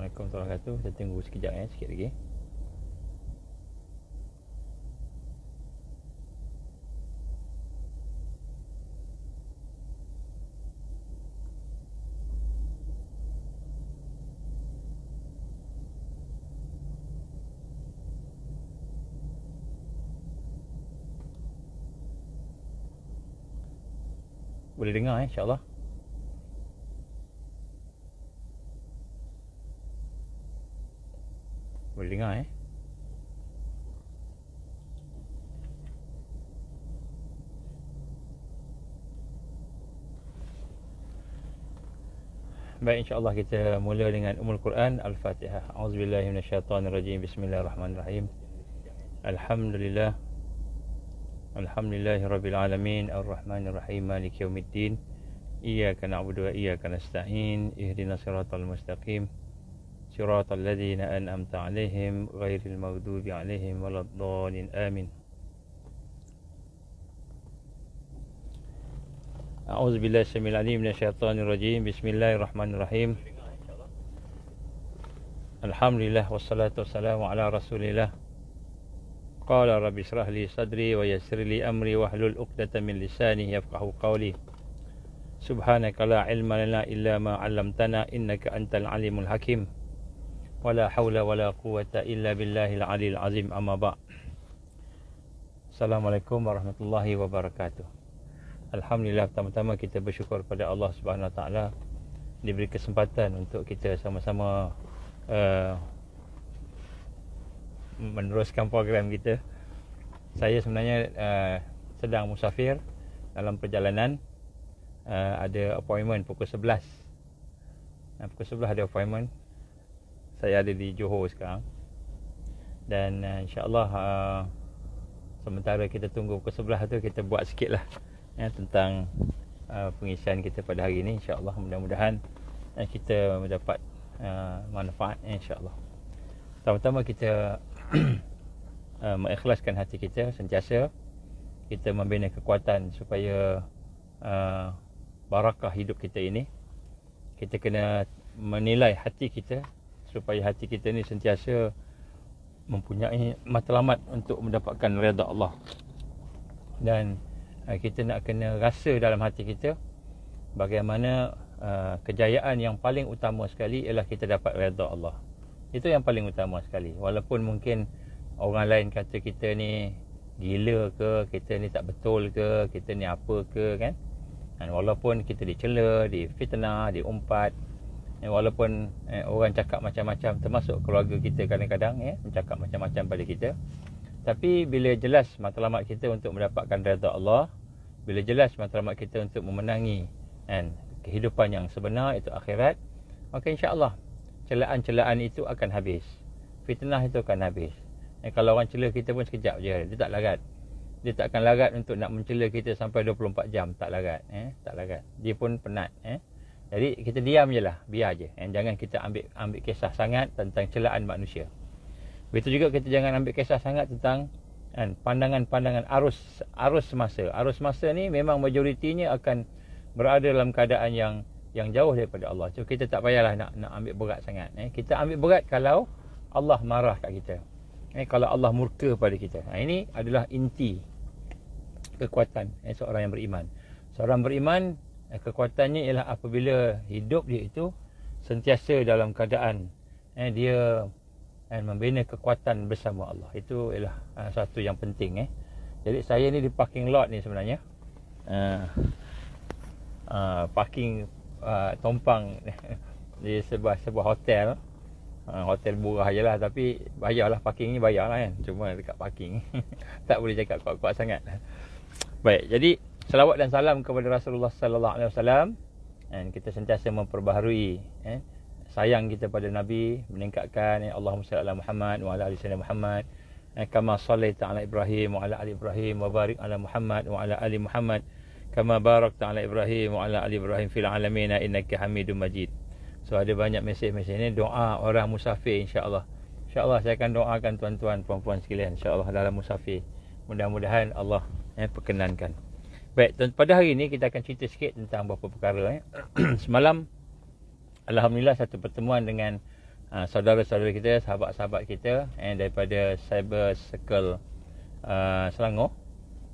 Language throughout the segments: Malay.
Assalamualaikum warahmatullahi wabarakatuh. Kita tunggu sekejap sikit lagi. Boleh dengar insya-Allah. Boleh dengar Baik, insya-Allah kita mula dengan Ummul Quran Al-Fatihah. Auzubillahi minasyaitonirrajim. Bismillahirrahmanirrahim. Alhamdulillah. Alhamdulillahirabbil alamin. Arrahmanirrahim. Maliki yaumiddin. Iyyaka na'budu wa iyyaka nasta'in. Ihdinas siratal mustaqim. Siratal ladzina an'amta 'alaihim ghairil maghdubi 'alaihim waladdallin. Amin. A'udzubillahi samil alim minasyaitonir rajim. Bismillahirrahmanirrahim. Alhamdulillah wassalatu wassalamu ala Rasulillah. Qala rabbi shrah li sadri wa yassir li amri wahlul 'uqdatam min lisani yafqahu qawli. Subhanaka la ilma lana illa ma 'allamtana innaka antal alimul hakim. Wala haula wala quwwata illa billahil aliyil azim. Amma ba'. Assalamualaikum warahmatullahi wabarakatuh. Alhamdulillah, pertama-tama kita bersyukur kepada Allah Subhanahu Wa Taala diberi kesempatan untuk kita sama-sama meneruskan program kita. Saya sebenarnya sedang musafir dalam perjalanan, ada appointment pukul 11. Pukul 11 ada appointment. Saya ada di Johor sekarang. Dan insya-Allah sementara kita tunggu pukul 11 tu, kita buat sikitlah tentang pengisian kita pada hari ini. InsyaAllah mudah-mudahan kita mendapat manfaat, insyaAllah. Pertama-tama kita mengikhlaskan hati kita, sentiasa kita membina kekuatan supaya barakah hidup kita ini. Kita kena menilai hati kita supaya hati kita ni sentiasa mempunyai matlamat untuk mendapatkan redha Allah. Dan kita nak kena rasa dalam hati kita bagaimana kejayaan yang paling utama sekali ialah kita dapat redha Allah. Itu yang paling utama sekali. Walaupun mungkin orang lain kata kita ni gila ke, kita ni tak betul ke, kita ni apa ke, kan. Dan walaupun kita dicela, difitnah, diumpat, walaupun orang cakap macam-macam, termasuk keluarga kita kadang-kadang mencakap macam-macam pada kita, tapi bila jelas matlamat kita untuk mendapatkan redha Allah, bila jelas matlamat kita untuk memenangi kehidupan yang sebenar, itu akhirat, maka insya-Allah celaan-celaan itu akan habis. Fitnah itu akan habis. Kalau orang cela kita pun sekejap je, dia tak larat. Dia tak akan larat untuk nak mencela kita sampai 24 jam, tak larat. Tak larat. Dia pun penat. Jadi kita diam je lah, biar je. Jangan kita ambil kisah sangat tentang celaan manusia. Begitu juga kita jangan ambil kisah sangat tentang pandangan-pandangan arus semasa. Arus semasa ni memang majoritinya akan berada dalam keadaan yang jauh daripada Allah. So kita tak payahlah nak ambil berat sangat. Kita ambil berat kalau Allah marah kat kita. Kalau Allah murka pada kita. Ini adalah inti kekuatan seorang yang beriman. Seorang beriman, kekuatannya ialah apabila hidup dia itu sentiasa dalam keadaan dia membina kekuatan bersama Allah. Itu ialah satu yang penting. Jadi saya ni di parking lot ni sebenarnya parking tompang di sebuah hotel. Hotel murah je lah, tapi bayarlah, parking ni bayarlah kan. Cuma dekat parking tak boleh cakap kuat-kuat sangat. Baik, jadi selawat dan salam kepada Rasulullah sallallahu alaihi wasallam. Dan kita sentiasa memperbaharui sayang kita pada Nabi, meningkatkan Allahumma salli ala Muhammad wa ala ali sayyidina Muhammad kama sallaita ala Ibrahim wa ala ali Ibrahim wa barik ala Muhammad wa ala ali Muhammad kama barakta ala Ibrahim wa ala ali Ibrahim fil alamin innaka Hamidum Majid. So ada banyak mesej-mesej ni, doa orang musafir, insya-Allah. InsyaAllah saya akan doakan tuan-tuan, puan-puan sekalian, insya-Allah dalam musafir. Mudah-mudahan Allah perkenankan. Baik, pada hari ini kita akan cerita sikit tentang beberapa perkara. Semalam Alhamdulillah satu pertemuan dengan saudara-saudara kita, sahabat-sahabat kita daripada Cyber Circle Selangor,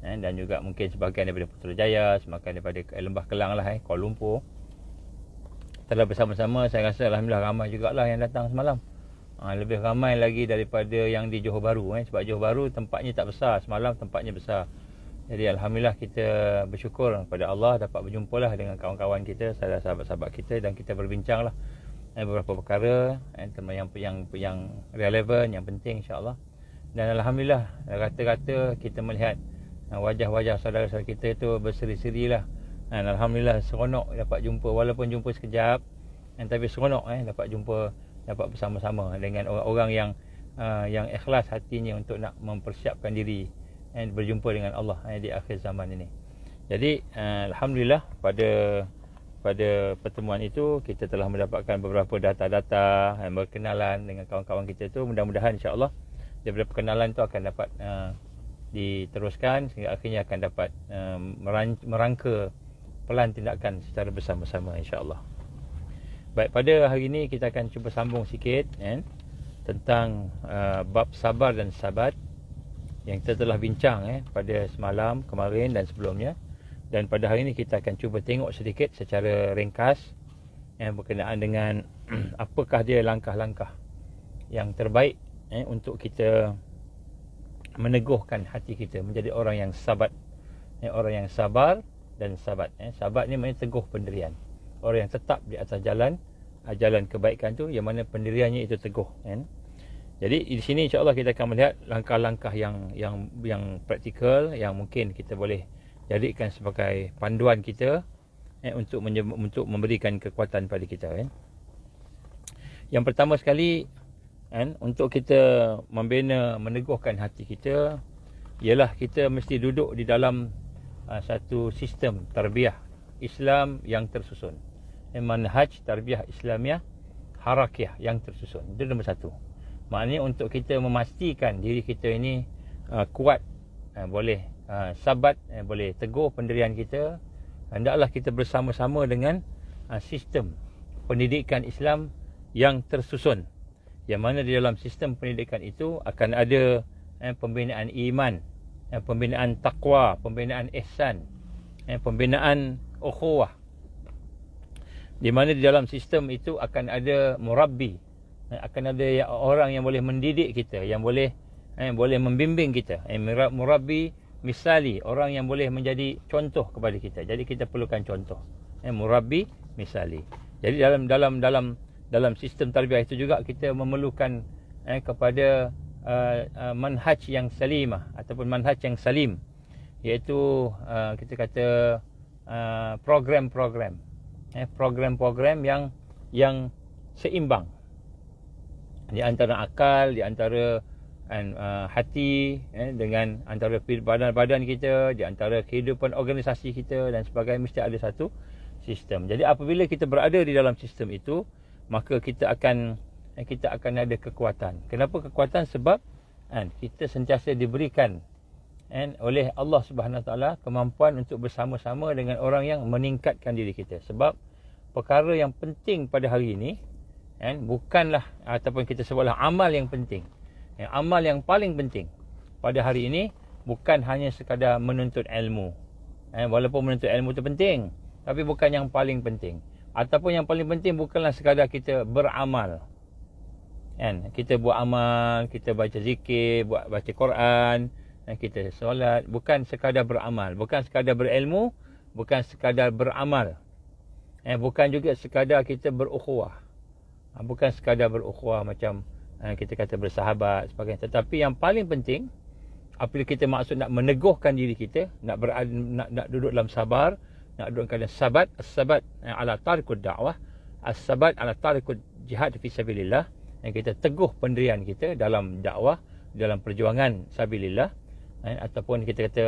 dan juga mungkin sebahagian daripada Putrajaya, sebahagian daripada Lembah Kelang lah, Kuala Lumpur. Telah bersama-sama, saya rasa alhamdulillah ramai jugalah yang datang semalam. Lebih ramai lagi daripada yang di Johor Bahru, sebab Johor Bahru tempatnya tak besar, semalam tempatnya besar. Jadi alhamdulillah kita bersyukur kepada Allah dapat berjumpa lah dengan kawan-kawan kita, sahabat-sahabat kita, dan kita berbincang lah beberapa perkara yang relevan, yang penting insya-Allah. Dan alhamdulillah rata-rata kita melihat wajah-wajah saudara-saudara kita itu berseri-seri lah. Dan alhamdulillah seronok dapat jumpa, walaupun jumpa sekejap, tapi seronok dapat jumpa, dapat bersama-sama dengan orang-orang yang ikhlas hatinya untuk nak mempersiapkan diri berjumpa dengan Allah di akhir zaman ini. Jadi alhamdulillah pada pertemuan itu kita telah mendapatkan beberapa data-data berkenalan dengan kawan-kawan kita itu. Mudah-mudahan insya-Allah daripada perkenalan itu akan dapat diteruskan sehingga akhirnya akan dapat merangka pelan tindakan secara bersama-sama insya-Allah. Baik, pada hari ini kita akan cuba sambung sikit tentang bab sabar dan sabat yang kita telah bincang pada semalam, kemarin dan sebelumnya. Dan pada hari ini kita akan cuba tengok sedikit secara ringkas berkenaan dengan apakah dia langkah-langkah yang terbaik untuk kita meneguhkan hati kita menjadi orang yang sabat, orang yang sabar dan sabat. Sabat ni maknanya teguh pendirian, orang yang tetap di atas jalan kebaikan tu, yang mana pendiriannya itu teguh. Jadi di sini insya-Allah kita akan melihat langkah-langkah yang praktikal yang mungkin kita boleh jadikan sebagai panduan kita untuk memberikan kekuatan pada kita. Yang pertama sekali untuk kita membina, meneguhkan hati kita, ialah kita mesti duduk di dalam satu sistem tarbiyah Islam yang tersusun. Manhaj tarbiyah Islamiah harakiyah yang tersusun. Itu nombor satu. Maknanya untuk kita memastikan diri kita ini kuat, boleh sabat, boleh teguh pendirian kita, hendaklah kita bersama-sama dengan sistem pendidikan Islam yang tersusun. Yang mana di dalam sistem pendidikan itu akan ada pembinaan iman, pembinaan taqwa, pembinaan ihsan, pembinaan ukhuwah. Di mana di dalam sistem itu akan ada murabbi, akan ada orang yang boleh mendidik kita, yang boleh membimbing kita. Murabbi misali, orang yang boleh menjadi contoh kepada kita. Jadi kita perlukan contoh. Murabbi misali. Jadi dalam sistem tarbiyah itu juga kita memerlukan kepada manhaj yang salimah ataupun manhaj yang salim, iaitu kita kata program-program yang seimbang di antara akal, di antara hati, dengan antara badan-badan kita, di antara kehidupan organisasi kita dan sebagainya. Mesti ada satu sistem. Jadi apabila kita berada di dalam sistem itu, maka kita akan ada kekuatan. Kenapa kekuatan? Sebab kita sentiasa diberikan oleh Allah Subhanahu Wa Taala kemampuan untuk bersama-sama dengan orang yang meningkatkan diri kita. Sebab perkara yang penting pada hari ini bukanlah, ataupun kita sebutlah amal yang penting. Amal yang paling penting pada hari ini bukan hanya sekadar menuntut ilmu. Walaupun menuntut ilmu itu penting, tapi bukan yang paling penting. Ataupun yang paling penting bukanlah sekadar kita beramal. Kita buat amal, kita baca zikir, baca Quran, kita solat. Bukan sekadar beramal, bukan sekadar berilmu, bukan sekadar beramal. Bukan juga sekadar kita berukhuwah. Bukan sekadar berukhuwah macam kita kata bersahabat sebagainya. Tetapi yang paling penting, apabila kita maksud nak meneguhkan diri kita, nak duduk dalam sabar, nak duduk dalam sabat, as-sabat ala tariqud da'wah, as-sabat ala tariqud jihad fi sabilillah, yang kita teguh pendirian kita dalam dakwah, dalam perjuangan sabilillah, ataupun kita kata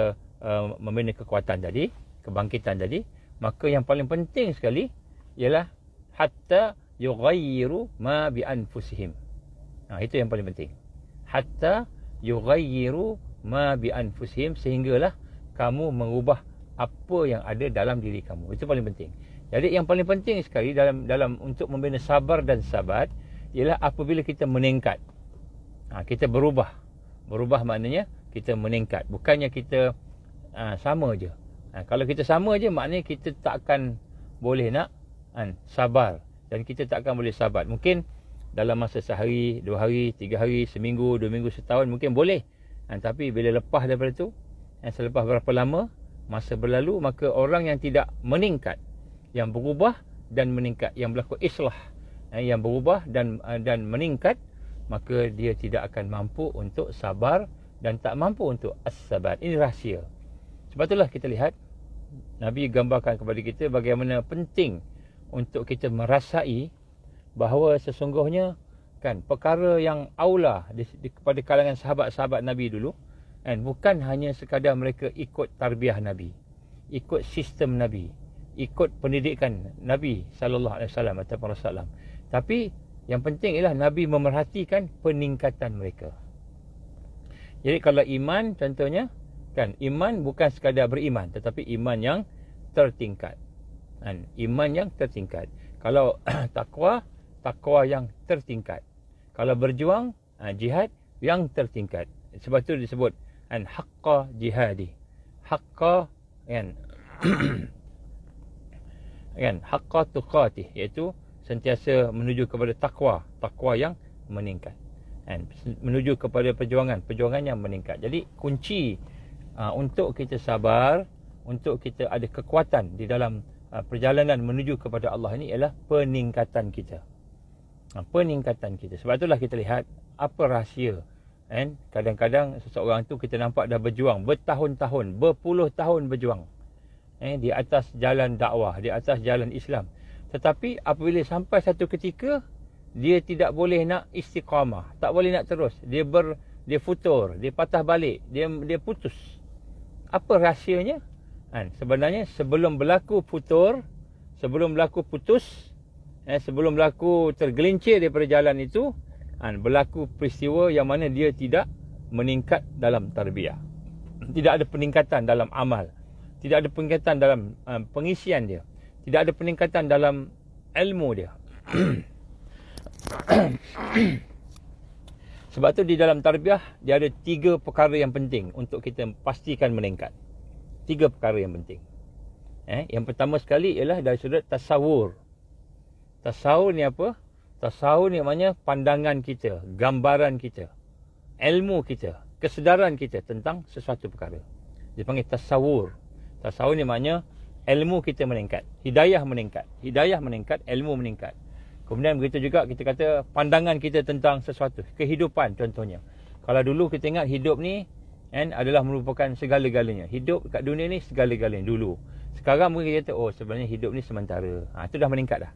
membina kekuatan tadi, kebangkitan tadi. Maka yang paling penting sekali ialah hatta yughayyiru ma bi anfusihim. Itu yang paling penting. Hatta yughayyiru ma bi anfusihim, sehinggalah kamu mengubah apa yang ada dalam diri kamu. Itu paling penting. Jadi yang paling penting sekali dalam untuk membina sabar dan sabat, ialah apabila kita meningkat. Kita berubah. Berubah maknanya kita meningkat. Bukannya kita sama je. Kalau kita sama je, maknanya kita tak akan boleh nak sabar. Dan kita tak akan boleh sabar. Mungkin dalam masa sehari, 2 hari, 3 hari, seminggu, 2 minggu, setahun mungkin boleh. Tapi bila lepas daripada tu, selepas berapa lama masa berlalu, maka orang yang tidak meningkat, yang berubah dan meningkat, yang berlaku islah, yang berubah dan meningkat, maka dia tidak akan mampu untuk sabar dan tak mampu untuk as-sabat. Ini rahsia. Sebab itulah kita lihat Nabi gambarkan kepada kita bagaimana penting untuk kita merasai bahawa sesungguhnya perkara yang aula kepada kalangan sahabat-sahabat Nabi dulu, bukan hanya sekadar mereka ikut tarbiyah Nabi, ikut sistem Nabi, ikut pendidikan Nabi sallallahu alaihi wasallam atau para salam, tapi yang penting ialah Nabi memerhatikan peningkatan mereka. Jadi kalau iman contohnya, iman bukan sekadar beriman, tetapi iman yang tertingkat. Iman yang tertingkat. Kalau takwa yang tertingkat. Kalau berjuang, jihad yang tertingkat. Sebab itu disebut haqqa jihadi. Haqqa haqqa tuqatih, iaitu sentiasa menuju kepada takwa yang meningkat, menuju kepada perjuangan yang meningkat. Jadi kunci untuk kita sabar, untuk kita ada kekuatan di dalam perjalanan menuju kepada Allah ini ialah peningkatan kita. Peningkatan kita. Sebab itulah kita lihat apa rahsia. Kadang-kadang seseorang tu kita nampak dah berjuang bertahun-tahun, berpuluh tahun berjuang di atas jalan dakwah, di atas jalan Islam. Tetapi apabila sampai satu ketika dia tidak boleh nak istiqamah, tak boleh nak terus, dia futur, dia patah balik, dia putus. Apa rahsianya? Sebenarnya sebelum berlaku futur, sebelum berlaku putus, sebelum berlaku tergelincir daripada jalan itu, berlaku peristiwa yang mana dia tidak meningkat dalam tarbiyah. Tidak ada peningkatan dalam amal, tidak ada peningkatan dalam pengisian dia, tidak ada peningkatan dalam ilmu dia. Sebab tu di dalam tarbiyah dia ada 3 perkara yang penting untuk kita pastikan meningkat. 3 perkara yang penting. Yang pertama sekali ialah dari sudut tasawur. Tasawur ni apa? Tasawur ni maknanya pandangan kita, gambaran kita, ilmu kita, kesedaran kita tentang sesuatu perkara. Dipanggil tasawur. Tasawur ni maknanya ilmu kita meningkat, hidayah meningkat, ilmu meningkat. Kemudian begitu juga kita kata pandangan kita tentang sesuatu, kehidupan contohnya. Kalau dulu kita ingat hidup ni adalah merupakan segala-galanya. Hidup kat dunia ni segala-galanya dulu. Sekarang mungkin kita kata sebenarnya hidup ni sementara. Itu dah meningkat dah.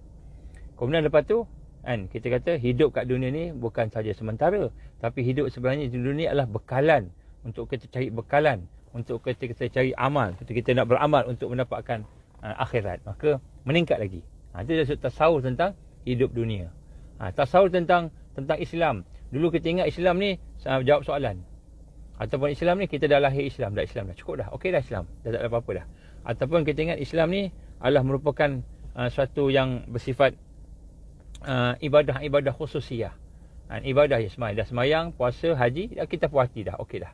Kemudian lepas tu kita kata hidup kat dunia ni bukan saja sementara, tapi hidup sebenarnya di dunia ni adalah bekalan untuk kita cari bekalan, untuk kita cari amal, kita nak beramal untuk mendapatkan akhirat. Maka meningkat lagi. Itu dia tasawur tentang hidup dunia. Tasawur tentang Islam. Dulu kita ingat Islam ni jawab soalan. Ataupun Islam ni kita dah lahir Islam, dah Islam dah cukup dah. Okey dah Islam, dah tak ada apa-apa dah. Ataupun kita ingat Islam ni adalah merupakan suatu yang bersifat ibadah khususiyah. Ibadah dah semayang, puasa, haji, kita puas hati dah, okey dah.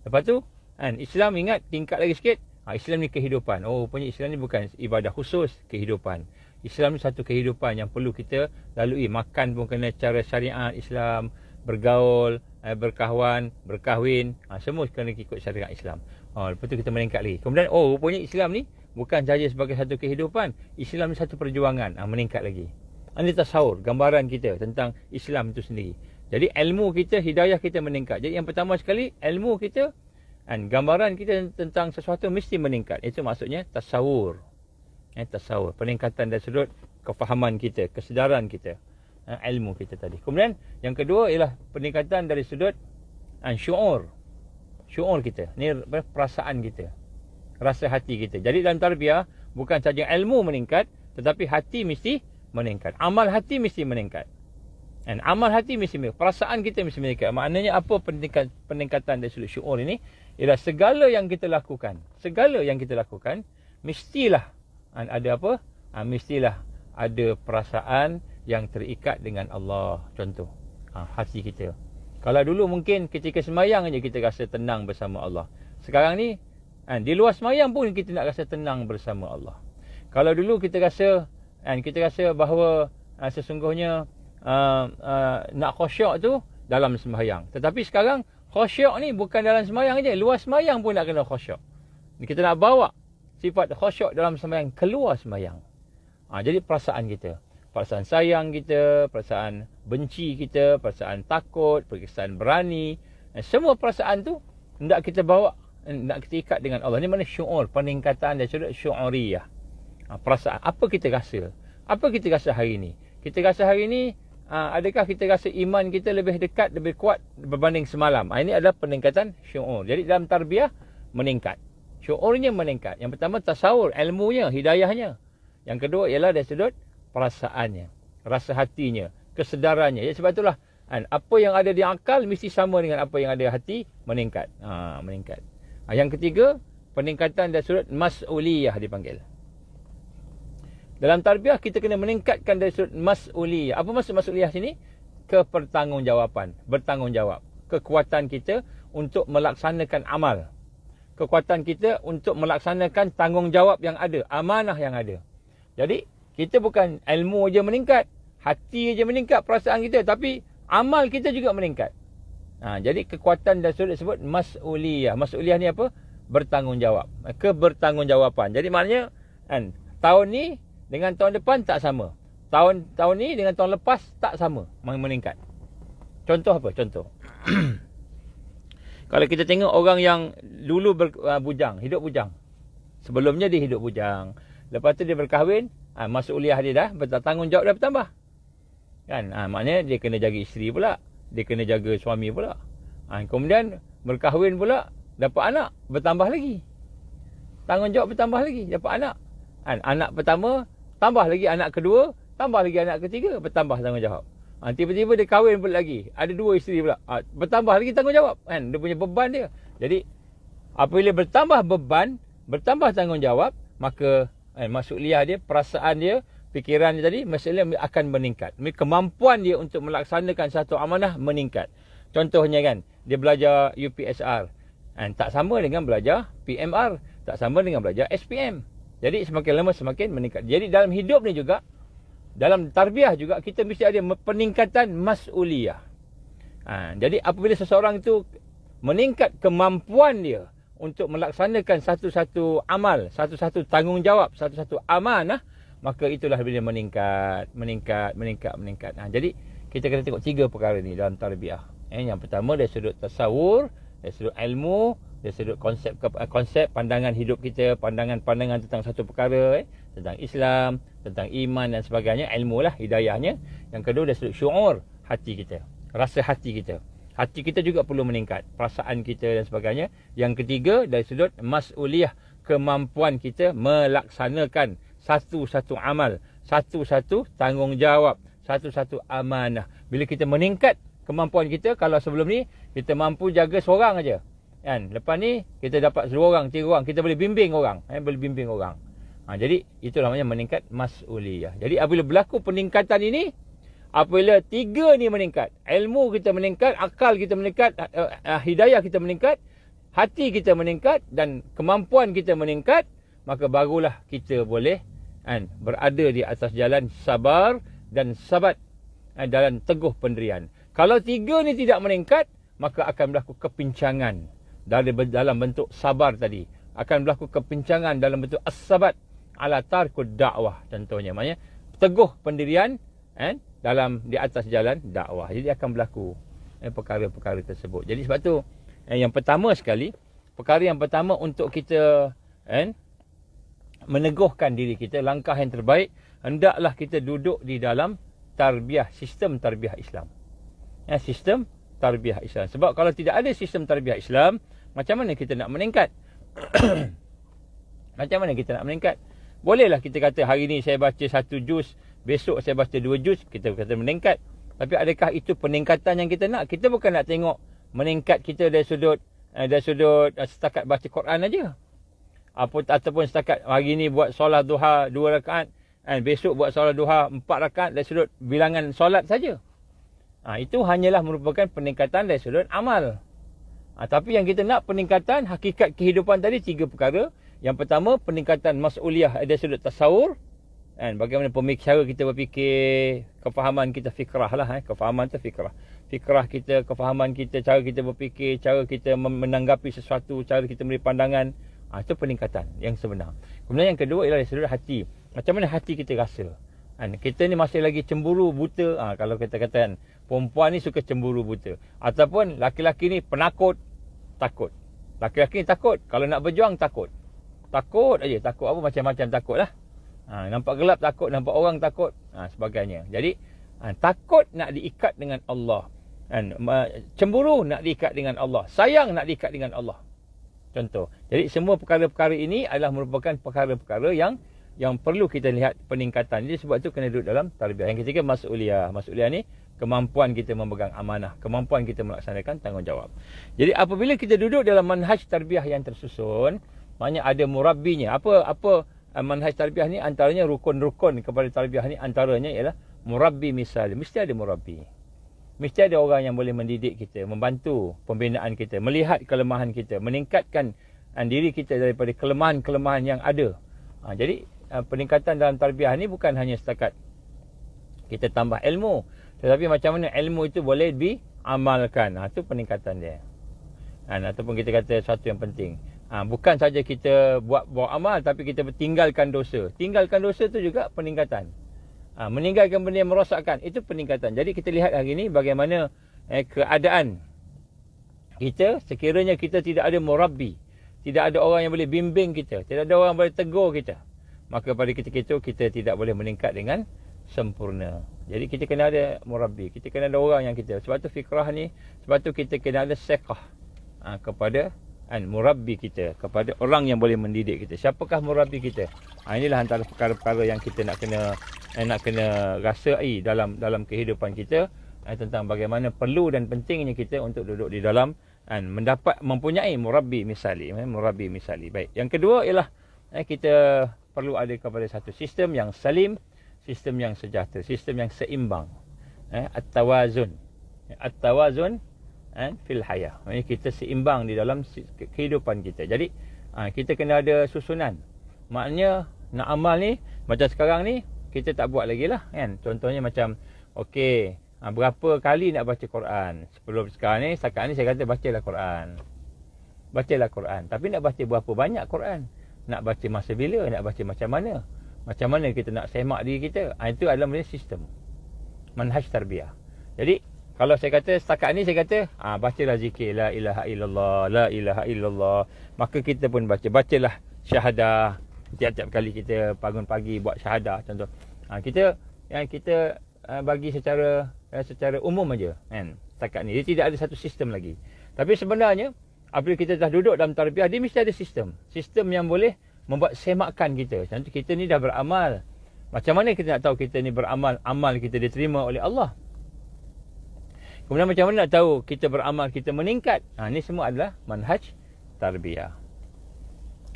Lepas tu Islam ingat tingkat lagi sikit, Islam ni kehidupan. Rupanya Islam ni bukan ibadah khusus, kehidupan. Islam ni satu kehidupan yang perlu kita lalui. Makan pun kena cara syariat Islam, bergaul, berkawan, berkahwin, semua kena ikut syariat Islam. Lepas tu kita meningkat lagi. Kemudian rupanya Islam ni bukan sahaja sebagai satu kehidupan, Islam ni satu perjuangan, meningkat lagi. Ini tasawur, gambaran kita tentang Islam itu sendiri. Jadi ilmu kita, hidayah kita meningkat. Jadi yang pertama sekali, ilmu kita gambaran kita tentang sesuatu mesti meningkat. Itu maksudnya tasawur. Tasawur, peningkatan dari sudut kefahaman kita, kesedaran kita, ilmu kita tadi. Kemudian yang kedua ialah peningkatan dari sudut syuur. Syuur kita, ni perasaan kita, rasa hati kita. Jadi dalam tarbiyah bukan saja ilmu meningkat, tetapi hati mesti meningkat. Amal hati mesti meningkat. Amal hati mesti meningkat. Perasaan kita mesti meningkat. Maknanya apa peningkatan dari sudut syuur ini? Ialah segala yang kita lakukan, mestilah ada apa? Mestilah ada perasaan, yang terikat dengan Allah. Contoh, hati kita. Kalau dulu mungkin ketika sembahyang aja kita rasa tenang bersama Allah. Sekarang ni di luar sembahyang pun kita nak rasa tenang bersama Allah. Kalau dulu kita rasa bahawa sesungguhnya nak khusyuk tu dalam sembahyang. Tetapi sekarang khusyuk ni bukan dalam sembahyang aja, luar sembahyang pun nak kena khusyuk. Kita nak bawa sifat khusyuk dalam sembahyang keluar sembahyang. Jadi perasaan kita, perasaan sayang kita, perasaan benci kita, perasaan takut, perasaan berani, semua perasaan tu hendak kita bawa, hendak kita ikat dengan Allah. Ini mana syu'ur, peningkatan dan syu'uriyah. Perasaan, apa kita rasa? Apa kita rasa hari ini? Kita rasa hari ini, adakah kita rasa iman kita lebih dekat, lebih kuat berbanding semalam? Ini adalah peningkatan syu'ur. Jadi dalam tarbiyah, meningkat. Syu'urnya meningkat. Yang pertama tasawur, ilmunya, hidayahnya. Yang kedua ialah dari sudut perasaannya, rasa hatinya, kesedarannya. Jadi sebab itulah apa yang ada di akal mesti sama dengan apa yang ada di hati, meningkat. Meningkat. Yang ketiga, peningkatan dari sudut mas'uliyah dipanggil. Dalam tarbiyah kita kena meningkatkan dari sudut mas'uliyah. Apa maksud mas'uliyah sini? Kepertanggungjawaban, bertanggungjawab. Kekuatan kita untuk melaksanakan amal. Kekuatan kita untuk melaksanakan tanggungjawab yang ada, amanah yang ada. Jadi, kita bukan ilmu je meningkat, hati je meningkat, perasaan kita, tapi amal kita juga meningkat. Jadi, kekuatan dan sudut disebut mas'uliyah. Mas'uliyah ni apa? Bertanggungjawab. Kebertanggungjawaban. Jadi, maknanya, tahun ni dengan tahun depan tak sama. Tahun ni dengan tahun lepas tak sama, meningkat. Contoh apa? Contoh. Kalau kita tengok orang yang dulu bujang, hidup bujang. Sebelumnya dia hidup bujang. Lepas tu dia berkahwin, mas'uliyah dia dah, bertanggungjawab dah bertambah. Kan? Maknanya dia kena jaga isteri pula. Dia kena jaga suami pula. Kemudian berkahwin pula, dapat anak, bertambah lagi. Tanggungjawab bertambah lagi, dapat anak. Anak pertama, tambah lagi anak kedua, tambah lagi anak ketiga, bertambah tanggungjawab. Tiba-tiba dia kahwin pula lagi. Ada 2 isteri pula. Bertambah lagi tanggungjawab. Dia punya beban dia. Jadi, apabila bertambah beban, bertambah tanggungjawab, maka mas'uliyah dia, perasaan dia, fikiran dia tadi, mas'uliyah akan meningkat. Kemampuan dia untuk melaksanakan satu amanah meningkat. Contohnya kan, dia belajar UPSR. Tak sama dengan belajar PMR. Tak sama dengan belajar SPM. Jadi, semakin lama semakin meningkat. Jadi, dalam hidup ni juga, dalam tarbiyah juga kita mesti ada peningkatan mas'uliyah. Jadi apabila seseorang itu meningkat kemampuan dia untuk melaksanakan satu-satu amal, satu-satu tanggungjawab, satu-satu amanah, maka itulah bila meningkat. Jadi kita kena tengok 3 perkara ni dalam tarbiyah. Yang pertama dari sudut tasawur, dari sudut ilmu, dari sudut konsep pandangan hidup kita, pandangan tentang satu perkara, tentang Islam, tentang iman dan sebagainya, ilmu lah, hidayahnya. Yang kedua dari sudut syu'ur, hati kita, rasa hati kita. Hati kita juga perlu meningkat, perasaan kita dan sebagainya. Yang ketiga dari sudut mas'uliyah, kemampuan kita melaksanakan satu-satu amal, satu-satu tanggungjawab, satu-satu amanah. Bila kita meningkat kemampuan kita, kalau sebelum ni kita mampu jaga seorang aja, kan? Lepas ni kita dapat 2 orang, 3 orang, kita boleh bimbing orang, boleh bimbing orang. Jadi itulah namanya meningkat mas'uliyah. Jadi apabila berlaku peningkatan ini, apabila 3 ni meningkat, ilmu kita meningkat, akal kita meningkat, hidayah kita meningkat, hati kita meningkat dan kemampuan kita meningkat, maka barulah kita boleh berada di atas jalan sabar dan sabat, dalam teguh pendirian. Kalau 3 ni tidak meningkat, maka akan berlaku kepincangan dalam bentuk sabar tadi. Akan berlaku kepincangan dalam bentuk as-sabat ala tarkud dakwah, contohnya. Maknanya teguh pendirian di atas jalan dakwah. Jadi akan berlaku perkara-perkara tersebut. Jadi sebab tu yang pertama sekali, perkara yang pertama untuk kita meneguhkan diri kita, langkah yang terbaik, hendaklah kita duduk di dalam tarbiyah, sistem tarbiyah Islam. Sistem tarbiyah Islam. Sebab kalau tidak ada sistem tarbiyah Islam, macam mana kita nak meningkat? Macam mana kita nak meningkat? Bolehlah kita kata hari ni saya baca 1 juz, besok saya baca 2 juz, kita kata meningkat. Tapi adakah itu peningkatan yang kita nak? Kita bukan nak tengok meningkat kita dari sudut setakat baca Quran aja. Ataupun setakat hari ni buat solat duha 2 rakaat, besok buat solat duha 4 rakaat dari sudut bilangan solat saja. Itu hanyalah merupakan peningkatan dari sudut amal. Tapi yang kita nak peningkatan hakikat kehidupan tadi 3 perkara. Yang pertama, peningkatan mas'uliyah dari sudut tasawur. Bagaimana cara kita berfikir, kefahaman kita fikrah lah. Kefahaman tu fikrah. Fikrah kita, kefahaman kita, cara kita berfikir, cara kita menanggapi sesuatu, cara kita memberi pandangan. Itu peningkatan yang sebenar. Kemudian yang kedua ialah dari sudut hati. Macam mana hati kita rasa. Kita ni masih lagi cemburu buta. Kalau kita katakan, perempuan ni suka cemburu buta. Ataupun laki-laki ni penakut, takut. Laki-laki ni takut. Kalau nak berjuang, takut. Takut aja. Takut apa? Macam-macam takut lah. Nampak gelap takut, nampak orang takut, sebagainya. Jadi takut nak diikat dengan Allah. Cemburu nak diikat dengan Allah. Sayang nak diikat dengan Allah. Contoh. Jadi semua perkara-perkara ini adalah merupakan perkara-perkara yang perlu kita lihat peningkatan. Jadi sebab itu kena duduk dalam tarbiyah. Yang ketiga mas'uliyah. Mas'uliyah ni kemampuan kita memegang amanah, kemampuan kita melaksanakan tanggungjawab. Jadi apabila kita duduk dalam manhaj tarbiyah yang tersusun, maknanya ada murabbinya. Apa manhaj tarbiyah ni? Antaranya rukun-rukun kepada tarbiyah ni antaranya ialah murabbi misal. Mesti ada murabbi. Mesti ada orang yang boleh mendidik kita, membantu pembinaan kita, melihat kelemahan kita, meningkatkan diri kita daripada kelemahan-kelemahan yang ada. Jadi peningkatan dalam tarbiyah ni bukan hanya setakat kita tambah ilmu, tetapi macam mana ilmu itu boleh diamalkan. Itu peningkatan dia. Ataupun kita kata sesuatu yang penting. Bukan saja kita buat amal, tapi kita tinggalkan dosa. Tinggalkan dosa tu juga peningkatan. Meninggalkan benda yang merosakkan, itu peningkatan. Jadi kita lihat hari ini bagaimana keadaan kita sekiranya kita tidak ada murabbi, tidak ada orang yang boleh bimbing kita, tidak ada orang yang boleh tegur kita, maka pada ketika itu kita tidak boleh meningkat dengan sempurna. Jadi kita kena ada murabbi, kita kena ada orang yang kita. Sebab tu fikrah ni, sebab tu kita kena ada seqah kepada murabbi kita, kepada orang yang boleh mendidik kita. Siapakah murabbi kita? Inilah antara perkara-perkara yang kita nak kena rasai dalam kehidupan kita, tentang bagaimana perlu dan pentingnya kita untuk duduk di dalam mempunyai murabbi misali. Murabbi misali. Baik. Yang kedua ialah kita perlu ada kepada satu sistem yang salim, sistem yang sejahtera, sistem yang seimbang. At-tawazun. At-tawazun fil hayah. Maksudnya kita seimbang di dalam kehidupan kita. Jadi kita kena ada susunan. Maknanya nak amal ni macam sekarang ni kita tak buat lagi lah kan. Contohnya macam berapa kali nak baca Quran. Sebelum sekarang ni, setakat ni saya kata bacalah Quran. Bacalah Quran. Tapi nak baca berapa banyak Quran? Nak baca masa bila? Nak baca macam mana? Macam mana kita nak semak diri kita? Itu adalah sistem manhaj tarbiyah. Jadi kalau saya kata setakat ni saya kata bacalah zikir la ilaha illallah, la ilaha illallah. Maka kita pun bacalah syahadah. Tiap-tiap kali kita bangun pagi buat syahadah contoh. Kita bagi secara umum aja kan. Setakat ni dia tidak ada satu sistem lagi. Tapi sebenarnya apabila kita dah duduk dalam tarbiyah, dia mesti ada sistem. Sistem yang boleh membuat semakan kita. Contoh kita ni dah beramal. Macam mana kita nak tahu kita ni beramal, amal kita diterima oleh Allah? Kemudian macam mana nak tahu kita beramal, kita meningkat? Ini semua adalah manhaj tarbiyah.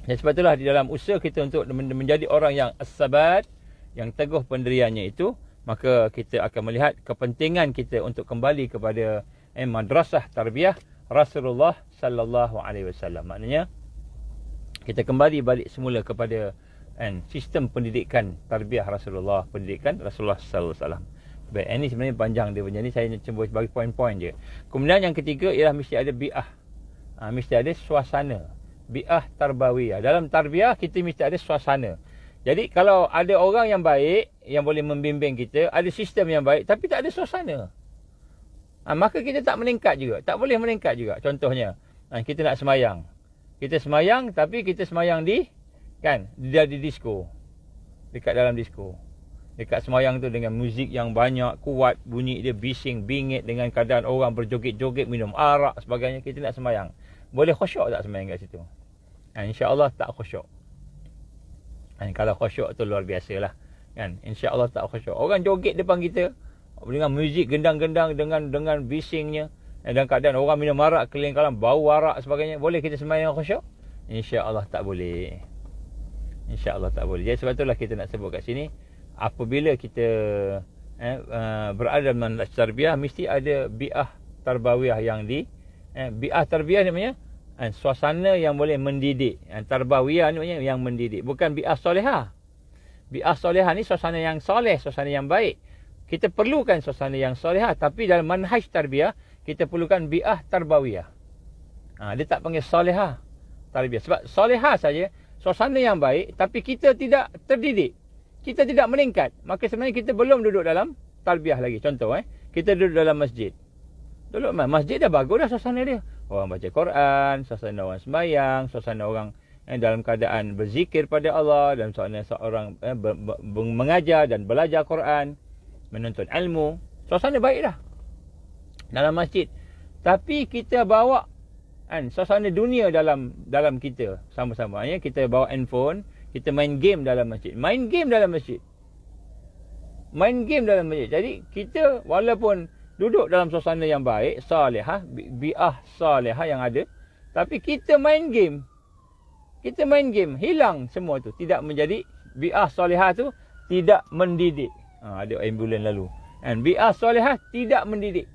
Dan sebab itulah di dalam usaha kita untuk menjadi orang yang as-sabat, yang teguh pendiriannya itu, maka kita akan melihat kepentingan kita untuk kembali kepada madrasah tarbiyah Rasulullah sallallahu alaihi wasallam. Maknanya kita kembali balik semula kepada sistem pendidikan tarbiyah Rasulullah, pendidikan Rasulullah sallallahu alaihi wasallam. Baik, ini sebenarnya panjang dia punya ni, saya cuba bagi poin-poin je. Kemudian yang ketiga ialah mesti ada bi'ah. Mesti ada suasana. Bi'ah tarbawiyah. Dalam tarbiyah kita mesti ada suasana. Jadi kalau ada orang yang baik yang boleh membimbing kita, ada sistem yang baik tapi tak ada suasana, maka kita tak meningkat juga, tak boleh meningkat juga. Contohnya kita nak semayang. Kita semayang tapi kita semayang di disko. Dekat dalam disko. Dekat semayang tu dengan muzik yang banyak, kuat, bunyi dia bising, bingit, dengan keadaan orang berjoget-joget, minum arak sebagainya. Kita nak semayang. Boleh khusyuk tak semayang kat situ? InsyaAllah tak khusyuk. Kalau khusyuk tu luar biasa lah. InsyaAllah tak khusyuk. Orang joget depan kita dengan muzik gendang-gendang, dengan bisingnya, dan keadaan orang minum arak keliling kalang, bau arak sebagainya. Boleh kita semayang khusyuk? InsyaAllah tak boleh. InsyaAllah tak boleh. Jadi sebab itulah kita nak sebut kat sini, apabila kita berada dalam manhaj tarbiyah, mesti ada bi'ah tarbawiyah yang bi'ah tarbiyah namanya suasana yang boleh mendidik. Tarbawiyah ni maknanya yang mendidik, bukan bi'ah solehah. Bi'ah solehah ni suasana yang soleh, suasana yang baik. Kita perlukan suasana yang solehah, tapi dalam manhaj tarbiyah kita perlukan bi'ah tarbawiyah. Dia tak panggil solehah tarbiyah. Sebab solehah saja suasana yang baik, tapi kita tidak terdidik, kita tidak meningkat, maka sebenarnya kita belum duduk dalam tarbiyah lagi. Contoh kita duduk dalam masjid. Duduk masjid dah bagus dah suasana dia. Orang baca Quran, suasana orang sembahyang, suasana orang dalam keadaan berzikir pada Allah, dan suasana seorang mengajar dan belajar Quran, menuntut ilmu. Suasana baik dah dalam masjid. Tapi kita bawa suasana dunia dalam kita sama-sama. Kita bawa handphone, kita main game dalam masjid. Main game dalam masjid. Jadi kita walaupun duduk dalam suasana yang baik, salihah, bi'ah salihah yang ada, tapi kita main game. Hilang semua tu. Tidak menjadi bi'ah salihah tu, tidak mendidik. Ada ambulan lalu. Bi'ah salihah tidak mendidik.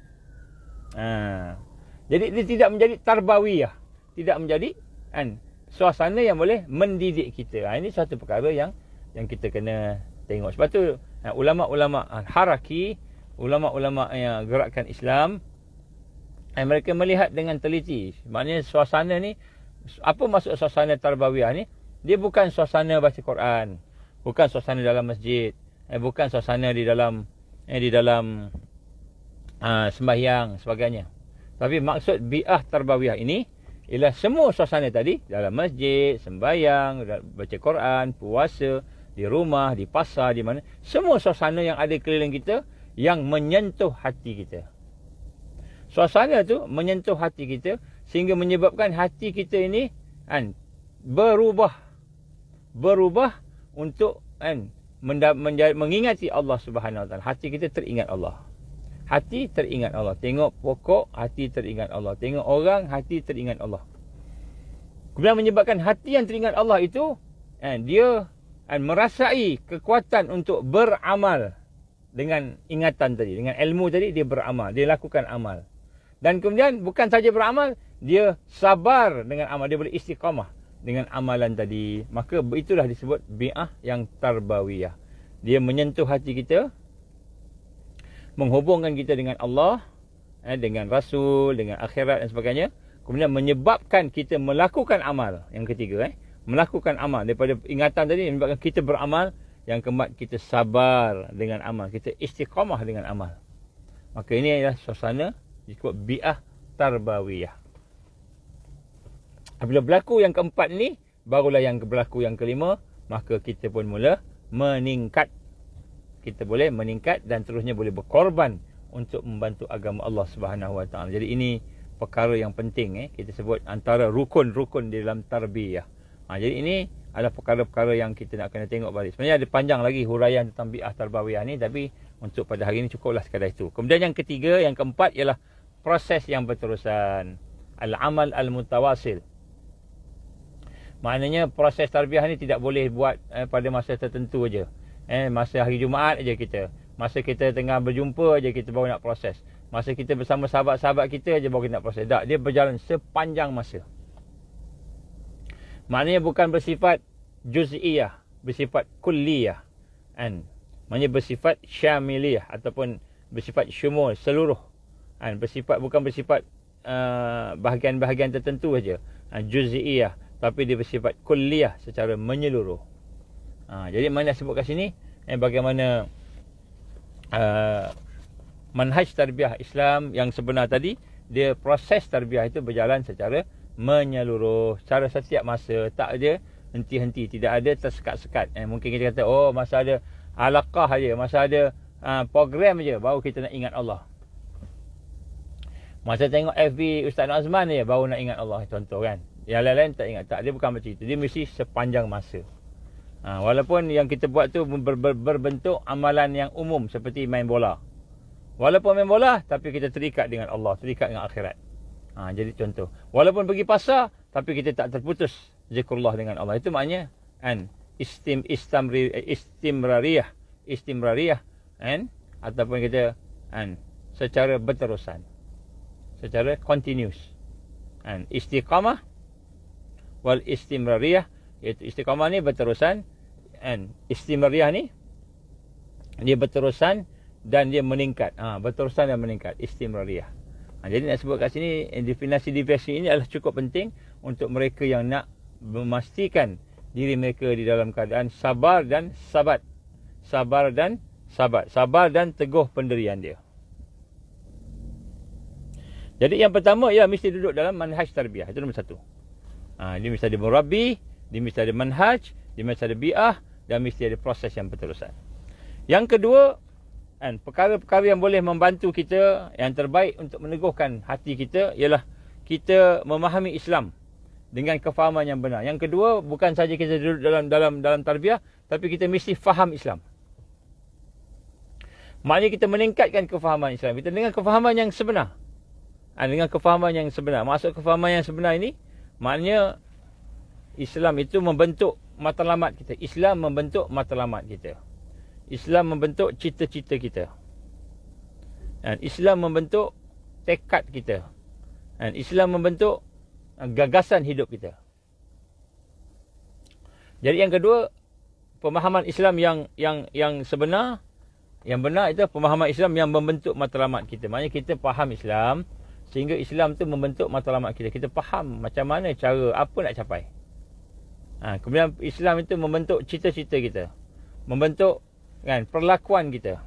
Jadi dia tidak menjadi tarbawiyah, tidak menjadi suasana yang boleh mendidik kita. Ini satu perkara yang kita kena tengok. Sebab tu ulama-ulama haraki, ulama-ulama yang gerakan Islam, mereka melihat dengan teliti. Maknanya suasana ni, apa maksud suasana tarbawiyah ni? Dia bukan suasana baca Quran, bukan suasana dalam masjid, bukan suasana di dalam sembahyang sebagainya. Tapi maksud bi'ah tarbawiyah ini ialah semua suasana tadi, dalam masjid, sembahyang, baca Quran, puasa, di rumah, di pasar, di mana, semua suasana yang ada keliling kita yang menyentuh hati kita. Suasana tu menyentuh hati kita sehingga menyebabkan hati kita ini berubah untuk mengingati Allah Subhanahu Wa Taala. Hati kita teringat Allah. Hati teringat Allah. Tengok pokok, hati teringat Allah. Tengok orang, hati teringat Allah. Kemudian menyebabkan hati yang teringat Allah itu, dia merasai kekuatan untuk beramal dengan ingatan tadi, dengan ilmu tadi. Dia beramal, dia lakukan amal. Dan kemudian bukan saja beramal, dia sabar dengan amal. Dia boleh istiqamah dengan amalan tadi. Maka itulah disebut bi'ah yang tarbawiyah. Dia menyentuh hati kita, menghubungkan kita dengan Allah, dengan Rasul, dengan akhirat dan sebagainya. Kemudian menyebabkan kita melakukan amal. Yang ketiga, melakukan amal. Daripada ingatan tadi, menyebabkan kita beramal. Yang keempat, kita sabar dengan amal. Kita istiqamah dengan amal. Maka ini adalah suasana disebut bi'ah tarbawiyah. Apabila berlaku yang keempat ni, barulah yang berlaku yang kelima. Maka kita pun mula meningkat. Kita boleh meningkat dan terusnya boleh berkorban untuk membantu agama Allah Subhanahu Wa Taala. Jadi ini perkara yang penting kita sebut antara rukun-rukun di dalam tarbiyah. Jadi ini adalah perkara-perkara yang kita nak kena tengok balik. Sebenarnya ada panjang lagi huraian tentang bi'ah tarbawiyah ni, tapi untuk pada hari ini cukuplah sekadar itu. Kemudian yang ketiga, yang keempat ialah proses yang berterusan. Al-amal al-mutawasil. Maknanya proses tarbiyah ni tidak boleh buat pada masa tertentu aja. Masa hari Jumaat aja kita. Masa kita tengah berjumpa aja kita baru nak proses. Masa kita bersama sahabat-sahabat kita aja baru kita nak proses. Tak, dia berjalan sepanjang masa. Maknanya bukan bersifat juz'iyah, bersifat kulliyah. Maknanya bersifat syamiliyah ataupun bersifat syumul, seluruh. Bukan bersifat bahagian-bahagian tertentu aja. Juz'iyah, tapi dia bersifat kulliyah secara menyeluruh. Jadi mana sebut kat sini bagaimana manhaj tarbiyah Islam yang sebenar tadi, dia proses tarbiyah itu berjalan secara menyeluruh, secara setiap masa, tak ada henti-henti, tidak ada tersekat-sekat. Mungkin kita kata masa ada halaqah aja, masa ada program aja baru kita nak ingat Allah. Masa tengok FB Ustaz Azman aja baru nak ingat Allah, contoh kan. Yang lain-lain tak ingat. Tak, dia bukan macam itu. Dia mesti sepanjang masa. Walaupun yang kita buat tu berbentuk amalan yang umum seperti main bola. Walaupun main bola, tapi kita terikat dengan Allah, terikat dengan akhirat. Jadi contoh. Walaupun pergi pasar, tapi kita tak terputus zikrullah dengan Allah. Itu maknanya istimrariyah. istimrariyah, ataupun kita secara berterusan, secara continuous. Istiqamah wal istimrariyah, iaitu istiqamah ni berterusan, istimrariyah ni dia berterusan dan dia meningkat. Berterusan dan meningkat, istimrariyah. Jadi nak sebut kat sini, definisi ini adalah cukup penting untuk mereka yang nak memastikan diri mereka di dalam keadaan sabar dan sabat. Sabar dan sabat. Sabar dan teguh pendirian dia. Jadi yang pertama ialah mesti duduk dalam manhaj tarbiyah. Itu nombor satu. Dia mesti ada murabbi, dia mesti ada manhaj, dia mesti ada bi'ah, dan mesti ada proses yang berterusan. Yang kedua, perkara-perkara yang boleh membantu kita, yang terbaik untuk meneguhkan hati kita ialah kita memahami Islam dengan kefahaman yang benar. Yang kedua, bukan saja kita duduk dalam tarbiyah, tapi kita mesti faham Islam. Maknanya kita meningkatkan kefahaman Islam kita dengan kefahaman yang sebenar. Dengan kefahaman yang sebenar. Maksud kefahaman yang sebenar ini, maknanya Islam itu membentuk matlamat kita. Islam membentuk matlamat kita. Islam membentuk cita-cita kita. Islam membentuk tekad kita. Islam membentuk gagasan hidup kita. Jadi yang kedua, pemahaman Islam yang sebenar, yang benar itu pemahaman Islam yang membentuk matlamat kita. Maknanya kita faham Islam, sehingga Islam tu membentuk matlamat kita. Kita faham macam mana cara, apa nak capai. Kemudian Islam itu membentuk cita-cita kita. Membentuk perlakuan kita.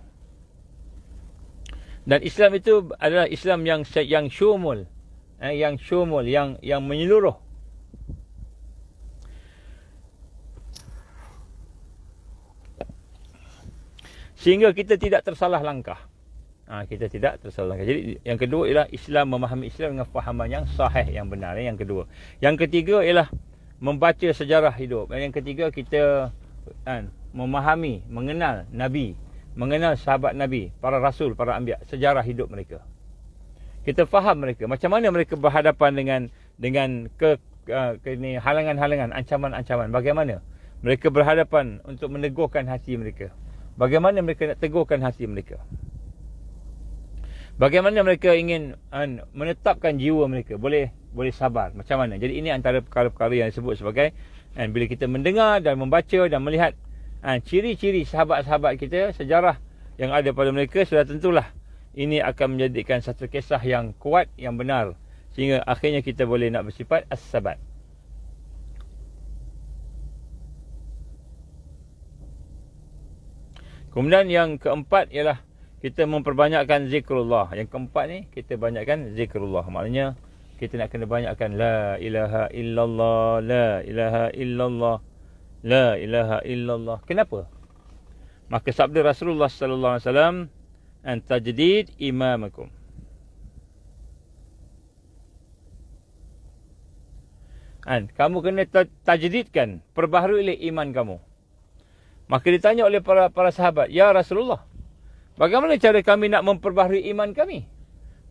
Dan Islam itu adalah Islam yang syumul, yang syumul, yang menyeluruh. Sehingga kita tidak tersalah langkah. Kita tidak tersalah langkah. Jadi yang kedua ialah Islam, memahami Islam dengan fahaman yang sahih, yang benar. Yang kedua. Yang ketiga ialah membaca sejarah hidup. Yang ketiga, kita memahami, mengenal Nabi, mengenal sahabat Nabi, para rasul, para anbiya, sejarah hidup mereka. Kita faham mereka, macam mana mereka berhadapan dengan halangan-halangan, ancaman-ancaman. Bagaimana mereka berhadapan untuk meneguhkan hati mereka. Bagaimana mereka nak teguhkan hati mereka. Bagaimana mereka ingin menetapkan jiwa mereka boleh sabar. Macam mana. Jadi ini antara perkara-perkara yang disebut sebagai, bila kita mendengar dan membaca dan melihat ciri-ciri sahabat-sahabat kita, sejarah yang ada pada mereka, sudah tentulah ini akan menjadikan satu kisah yang kuat, yang benar, sehingga akhirnya kita boleh nak bersifat as-sabat. Kemudian yang keempat ialah kita memperbanyakkan zikrullah. Yang keempat ni, kita banyakkan zikrullah. Maknanya kita nak kena banyakkan la ilaha illallah, la ilaha illallah, la ilaha illallah. Kenapa? Maka sabda Rasulullah sallallahu alaihi wasallam, tajdid imamakum. Kamu kena tajdidkan, perbaharuilah iman kamu. Maka ditanya oleh para sahabat, ya Rasulullah, bagaimana cara kami nak memperbaharui iman kami?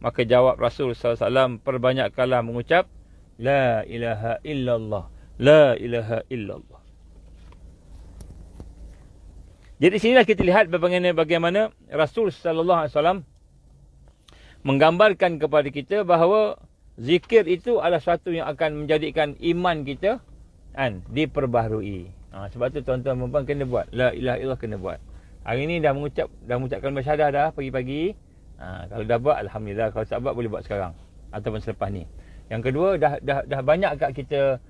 Maka jawab Rasul sallallahu alaihi wasallam, perbanyakkanlah mengucap la ilaha illallah, la ilaha illallah. Jadi sinilah kita lihat bagaimana Rasul sallallahu alaihi wasallam menggambarkan kepada kita bahawa zikir itu adalah satu yang akan menjadikan iman kita diperbaharui. Sebab tu tuan-tuan dan puan kena buat la ilaha illallah, kena buat. Hari ni dah mengucapkan bersyahadah dah pagi-pagi. Kalau dah buat, alhamdulillah. Kalau tak buat, boleh buat sekarang ataupun selepas ni. Yang kedua, dah banyak kat kita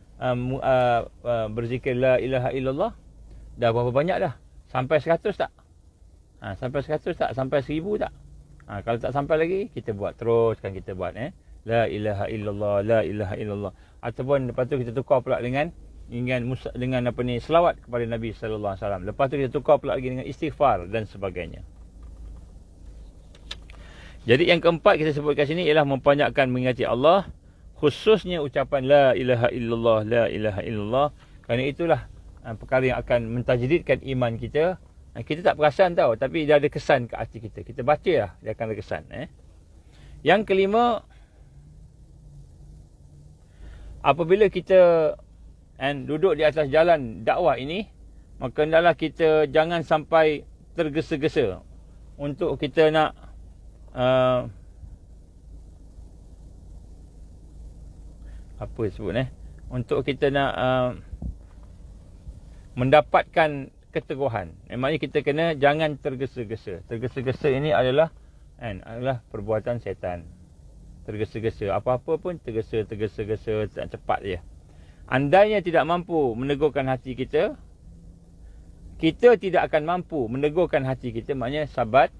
berzikir la ilaha illallah? Dah berapa banyak dah? Sampai 100 tak? Sampai 100 tak? Sampai 1000 tak? Kalau tak sampai lagi, kita buat. Teruskan kita buat. La ilaha illallah, la ilaha illallah. Ataupun lepas tu kita tukar pula dengan selawat kepada Nabi sallallahu alaihi wasallam. Lepas tu kita tukar pula lagi dengan istighfar dan sebagainya. Jadi yang keempat kita sebut kat sini ialah mempanjatkan mengingati Allah, khususnya ucapan la ilaha illallah, la ilaha illallah. Kerana itulah perkara yang akan mentajdidkan iman kita. Kita tak perasan tau, tapi dia ada kesan ke hati kita. Kita baca lah, dia akan ada kesan. Yang kelima, apabila kita duduk di atas jalan dakwah ini, maka hendaklah kita jangan sampai tergesa-gesa untuk kita nak apa sebut untuk kita nak mendapatkan keteguhan. Maknanya kita kena jangan tergesa-gesa. Tergesa-gesa ini adalah perbuatan syaitan. Tergesa-gesa, apa-apa pun tergesa-gesa tak cepat je. Andainya tidak mampu menegurkan hati kita, kita tidak akan mampu menegurkan hati kita, maknanya sabat,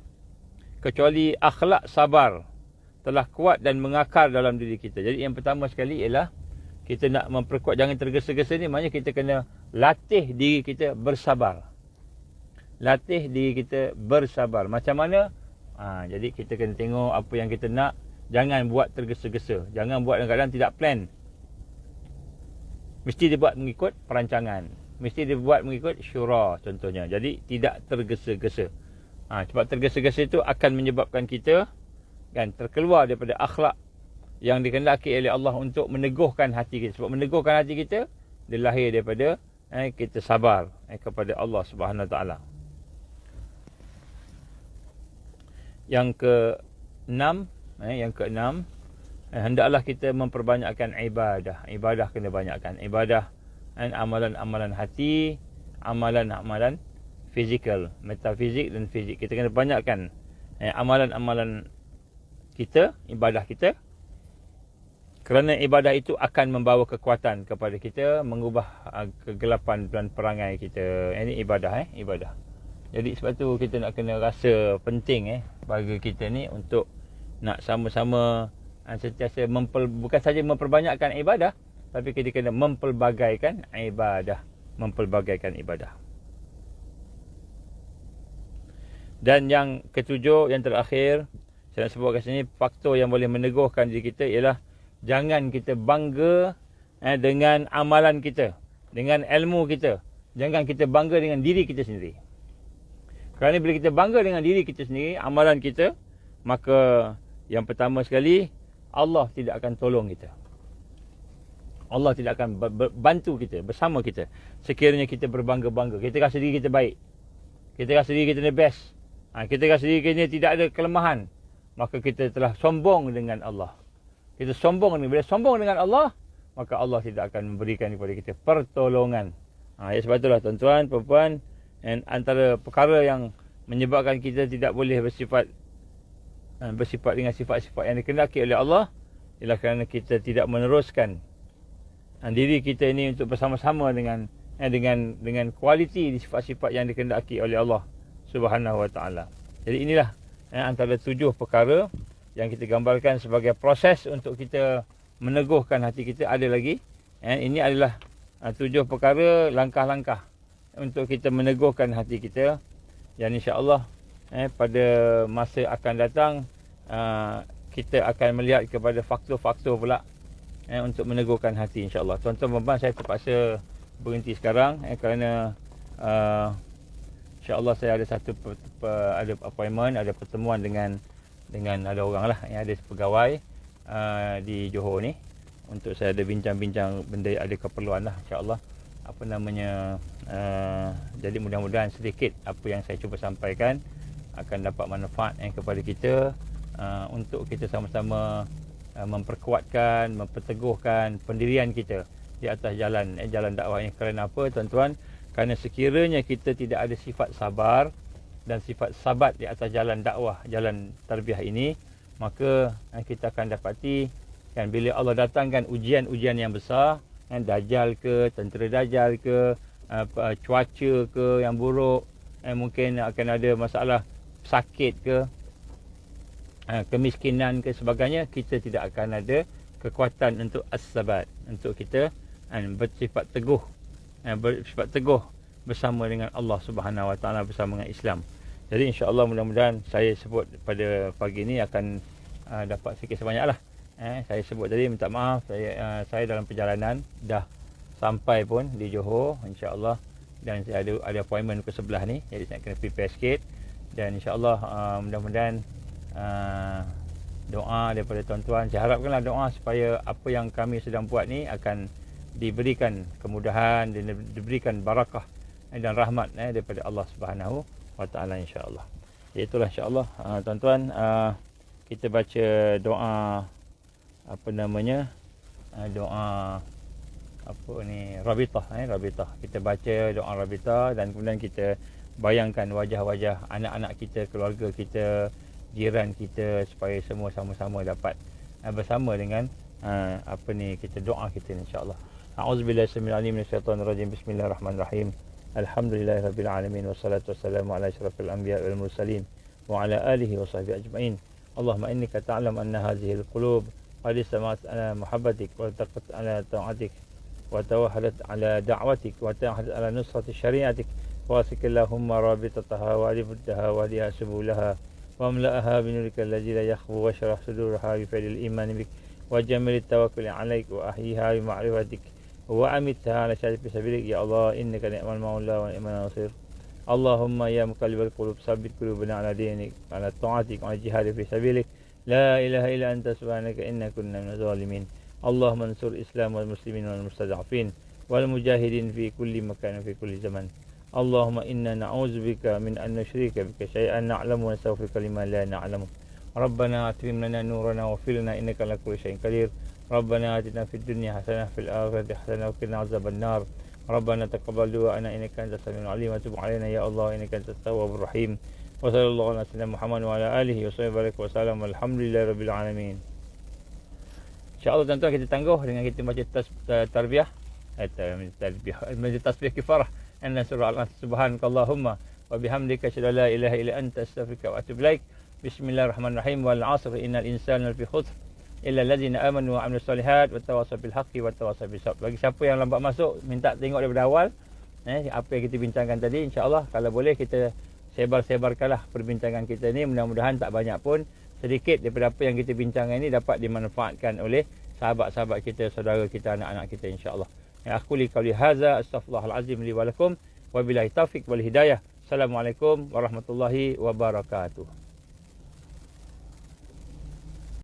kecuali akhlak sabar telah kuat dan mengakar dalam diri kita. Jadi yang pertama sekali ialah kita nak memperkuat, jangan tergesa-gesa ni, maknanya kita kena latih diri kita bersabar. Latih diri kita bersabar. Macam mana? Jadi kita kena tengok apa yang kita nak. Jangan buat tergesa-gesa. Jangan buat dalam keadaan tidak plan. Mesti dibuat mengikut perancangan. Mesti dibuat mengikut syura contohnya. Jadi tidak tergesa-gesa. Sebab tergesa-gesa itu akan menyebabkan kita terkeluar daripada akhlak yang dikehendaki oleh Allah untuk meneguhkan hati kita. Sebab meneguhkan hati kita, dia lahir daripada kita sabar kepada Allah Subhanahu Wa Taala. Yang keenam, hendaklah kita memperbanyakkan ibadah. Ibadah kena banyakkan. Ibadah, amalan-amalan hati, amalan-amalan fizikal, metafizik dan fizik. Kita kena banyakkan amalan-amalan kita, ibadah kita. Kerana ibadah itu akan membawa kekuatan kepada kita, mengubah kegelapan dan perangai kita. Ini ibadah, ibadah. Jadi sebab tu kita nak kena rasa penting bagi kita ni untuk nak sama-sama sentiasa bukan saja memperbanyakkan ibadah, tapi kita kena mempelbagaikan ibadah. Mempelbagaikan ibadah. Dan yang ketujuh, yang terakhir, saya nak sebut kat sini, faktor yang boleh meneguhkan diri kita ialah jangan kita bangga dengan amalan kita, dengan ilmu kita. Jangan kita bangga dengan diri kita sendiri. Kerana bila kita bangga dengan diri kita sendiri, amalan kita, maka yang pertama sekali, Allah tidak akan tolong kita. Allah tidak akan bantu kita, bersama kita. Sekiranya kita berbangga-bangga, kita rasa diri kita baik, kita rasa diri kita the best, kita rasa diri kita tidak ada kelemahan, maka kita telah sombong dengan Allah. Kita sombong, bila sombong dengan Allah, maka Allah tidak akan memberikan kepada kita pertolongan. Sebab itulah tuan-tuan, puan-puan, antara perkara yang menyebabkan kita tidak boleh bersifat dengan sifat-sifat yang dikehendaki oleh Allah ialah kerana kita tidak meneruskan diri kita ini untuk bersama-sama dengan kualiti sifat-sifat yang dikehendaki oleh Allah Subhanahu Wa Taala. Jadi inilah antara 7 perkara yang kita gambarkan sebagai proses untuk kita meneguhkan hati kita. Ada lagi, ini adalah 7 perkara, langkah-langkah untuk kita meneguhkan hati kita. Dan insya-Allah pada masa akan datang kita akan melihat kepada faktor-faktor pula untuk meneguhkan hati, insya-Allah. Tuan-tuan, puan-puan, saya terpaksa berhenti sekarang kerana insya-Allah saya ada ada appointment, ada pertemuan dengan ada orang lah, ada pegawai di Johor ni, untuk saya ada bincang-bincang benda, ada keperluan lah, insya-Allah. Jadi mudah-mudahan sedikit apa yang saya cuba sampaikan akan dapat manfaat kepada kita, untuk kita sama-sama memperkuatkan, memperteguhkan pendirian kita di atas jalan dakwah ini. Kerana apa, tuan-tuan? Kerana sekiranya kita tidak ada sifat sabar dan sifat sabat di atas jalan dakwah, jalan tarbiyah ini, maka kita akan dapati bila Allah datangkan ujian-ujian yang besar, dajjal ke, tentera dajjal ke, cuaca ke yang buruk, mungkin akan ada masalah sakit ke, kemiskinan ke sebagainya, kita tidak akan ada kekuatan untuk as-sabat, untuk kita bersifat teguh bersama dengan Allah Subhanahu Wa Taala, bersama dengan Islam. Jadi insya-Allah mudah-mudahan saya sebut pada pagi ini akan dapat sikit sebanyak lah. Saya sebut tadi, minta maaf, saya dalam perjalanan dah sampai pun di Johor, insya-Allah, dan saya ada appointment ke sebelah ni, jadi saya kena prepare sikit. Dan insya-Allah mudah-mudahan doa daripada tuan-tuan, saya harapkanlah doa supaya apa yang kami sedang buat ni akan diberikan kemudahan dan diberikan barakah dan rahmat daripada Allah Subhanahu wa ta'ala insya-Allah. Itulah insya-Allah tuan-tuan, kita baca doa apa namanya? Doa apa ni, Rabitah, Rabitah. Kita baca doa Rabitah dan kemudian kita bayangkan wajah-wajah anak-anak kita, keluarga kita, jiran kita, supaya semua sama-sama dapat bersama dengan apa ni, kita doa kita insya-Allah. A'udzubillahi samil alim minasyaitonir rajim. Bismillahirrahmanirrahim. Alhamdulillahirabbil alamin wassalatu wassalamu ala asyrafil anbiya wal mursalin wa ala alihi wa sahbihi ajmain. Allahumma innaka ta'lam anna hadhihi alqulub qad istama'at ala muhabbatik wa taqat ala ta'atik wa tawahadat ala da'watik wa tahadat ala nusrati syari'atik wa sikallahumma rabitataha wa alibuddaha wa liha subulaha wa amla'aha binurika alladzi la yakhbu wa syrah suduraha bi fadlil iman bik wa jamilit tawakkul 'alaik wa ahyiha bi ma'rifatik wa amitha ala syari'i sabilik. Ya Allah, innaka ni'mal maula wa ni'mal nasir. Allahumma ya muqallibal qulub sabbit qulubana ala dinik ala ta'atik wa jihad fi sabilik. La ilaha illa anta subhanaka inna kunna minaz zalimin. Allahumma ansur Islam wal muslimin wal mustad'afin wal mujahidin fi kulli makan fi kulli zaman. Allahumma inna na'udzubika min an nusyrika bika syai'an na'lamu wa nastaghfiruka lima la na'lamu. Rabbana atim lana nurana wa fil lana innaka ala kulli syai'in qadir. Rabbana atina fid dunya hasanah fil akhirati hasanah wa qina azaban nar. Rabbana taqabbal du'ana innaka antas samiul alim wa tub 'alaina ya Allah innaka antat tawwabur rahim. Wa sallallahu ala sayyidina Muhammad wa ala alihi wa sahbihi wa sallam. Alhamdulillahirabbil alamin. InsyaAllah tuan-tuan, kita tangguh dengan kita baca tarbiyah, baca tasbih kifarah, dan surah Al-Nas. Subhanakallahumma wa bihamdika asyhadu an la ilaha illa anta astaghfiruka wa atubu ilaik. Bismillahirrahmanirrahim. Wal 'asr innal insana lafi khusr illa allazina amanu wa 'amilus solihat wa tawassaw bil haqqi wa tawassaw bis sabr. Bagi siapa yang lambat masuk, minta tengok daripada awal apa yang kita bincangkan tadi. InsyaAllah kalau boleh kita sebar-sebarkanlah perbincangan kita ni. Mudah-mudahan tak banyak pun, sedikit daripada apa yang kita bincangkan ini dapat dimanfaatkan oleh sahabat-sahabat kita, saudara kita, anak-anak kita insya-Allah. Ya aku li qauli hadza astaghfirullahal azim li wa lakum wa billahi taufik wal hidayah. Assalamualaikum warahmatullahi wabarakatuh.